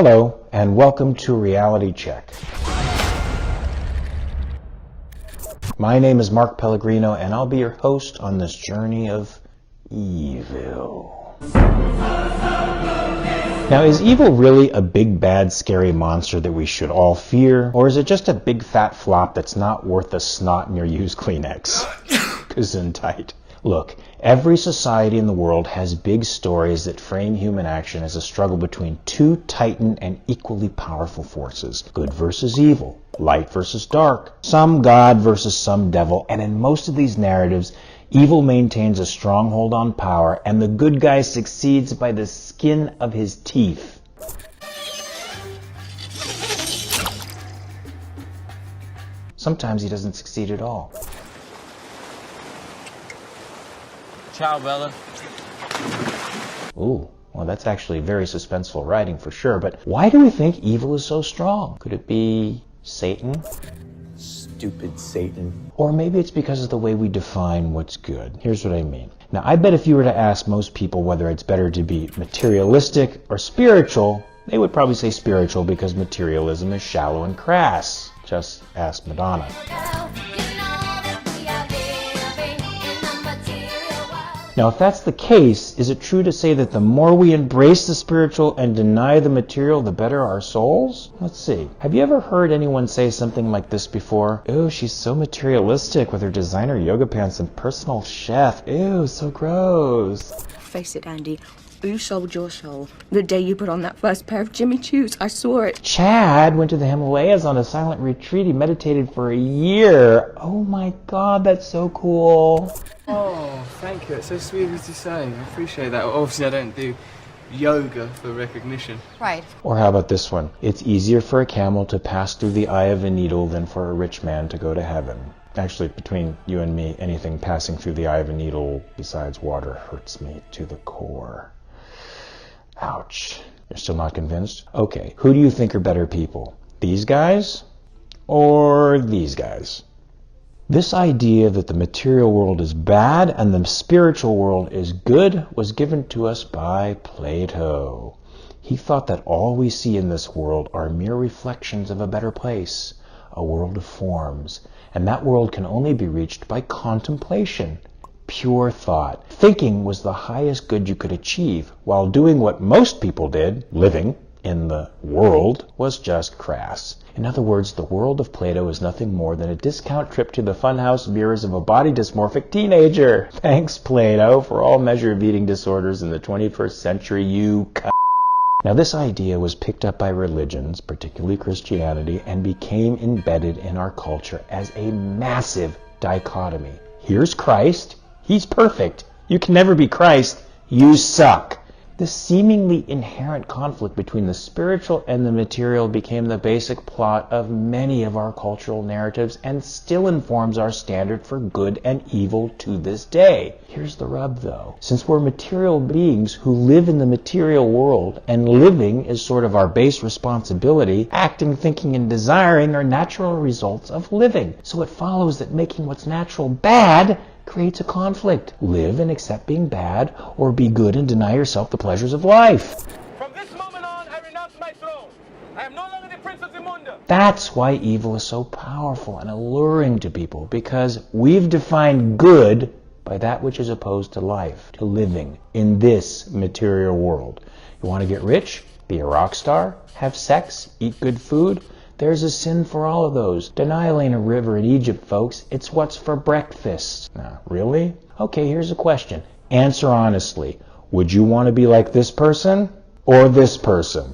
Hello, and welcome to Reality Check. My name is Mark Pellegrino, and I'll be your host on this journey of evil. Now, is evil really a big, bad, scary monster that we should all fear? Or is it just a big, fat flop that's not worth the snot in your used Kleenex? Gesundheit. Look, every society in the world has big stories that frame human action as a struggle between two titan and equally powerful forces. Good versus evil, light versus dark, some god versus some devil, and in most of these narratives, evil maintains a stronghold on power, and the good guy succeeds by the skin of his teeth. Sometimes he doesn't succeed at all. Ciao, Bella. Ooh, well, that's actually very suspenseful writing for sure, but why do we think evil is so strong? Could it be Satan? Stupid Satan. Or maybe it's because of the way we define what's good. Here's what I mean. Now, I bet if you were to ask most people whether it's better to be materialistic or spiritual, they would probably say spiritual because materialism is shallow and crass. Just ask Madonna. Now, if that's the case, is it true to say that the more we embrace the spiritual and deny the material, the better our souls? Let's see. Have you ever heard anyone say something like this before? Ew, she's so materialistic with her designer yoga pants and personal chef. Ew, so gross. Face it, Andy. You sold your soul the day you put on that first pair of Jimmy Choos. I saw it. Chad went to the Himalayas on a silent retreat. He meditated for a year. Oh my God, that's so cool. Oh, thank you. It's so sweet of you to say. I appreciate that. Obviously, I don't do yoga for recognition. Right. Or how about this one? It's easier for a camel to pass through the eye of a needle than for a rich man to go to heaven. Actually, between you and me, anything passing through the eye of a needle besides water hurts me to the core. Ouch. You're still not convinced? Okay, who do you think are better people? These guys or these guys? This idea that the material world is bad and the spiritual world is good was given to us by Plato. He thought that all we see in this world are mere reflections of a better place, a world of forms, and that world can only be reached by contemplation, pure thought. Thinking was the highest good you could achieve, while doing what most people did, living in the world, was just crass. In other words, the world of Plato is nothing more than a discount trip to the funhouse mirrors of a body dysmorphic teenager. Thanks, Plato, for all measure of eating disorders in the 21st century, you c***. Now, this idea was picked up by religions, particularly Christianity, and became embedded in our culture as a massive dichotomy. Here's Christ. He's perfect. You can never be Christ. You suck. This seemingly inherent conflict between the spiritual and the material became the basic plot of many of our cultural narratives and still informs our standard for good and evil to this day. Here's the rub, though. Since we're material beings who live in the material world, and living is sort of our base responsibility, acting, thinking, and desiring are natural results of living. So it follows that making what's natural bad creates a conflict. Live and accept being bad, or be good and deny yourself the pleasures of life. From this moment on, I renounce my throne. I am no longer the prince of the mundo. That's why evil is so powerful and alluring to people, because we've defined good by that which is opposed to life, to living in this material world. You want to get rich? Be a rock star? Have sex? Eat good food? There's a sin for all of those. Denial ain't a river in Egypt, folks. It's what's for breakfast. Really? Okay, here's a question. Answer honestly. Would you want to be like this person or this person?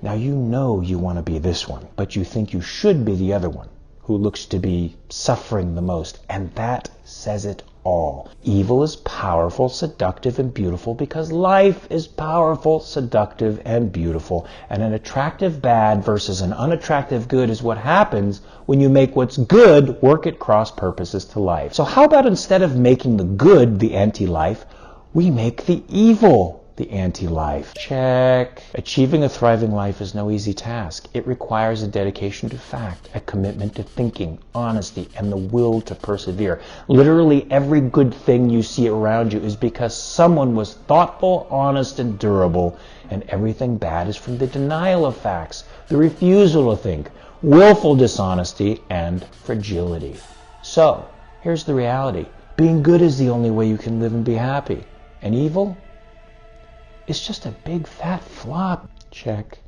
Now, you know you want to be this one, but you think you should be the other one, who looks to be suffering the most. And that says it all. Evil is powerful, seductive, and beautiful because life is powerful, seductive, and beautiful. And an attractive bad versus an unattractive good is what happens when you make what's good work at cross purposes to life. So how about instead of making the good the anti-life, we make the evil the anti-life. Check. Achieving a thriving life is no easy task. It requires a dedication to fact, a commitment to thinking, honesty, and the will to persevere. Literally every good thing you see around you is because someone was thoughtful, honest, and durable, and everything bad is from the denial of facts, the refusal to think, willful dishonesty, and fragility. So, here's the reality. Being good is the only way you can live and be happy. And evil? It's just a big fat flop. Check.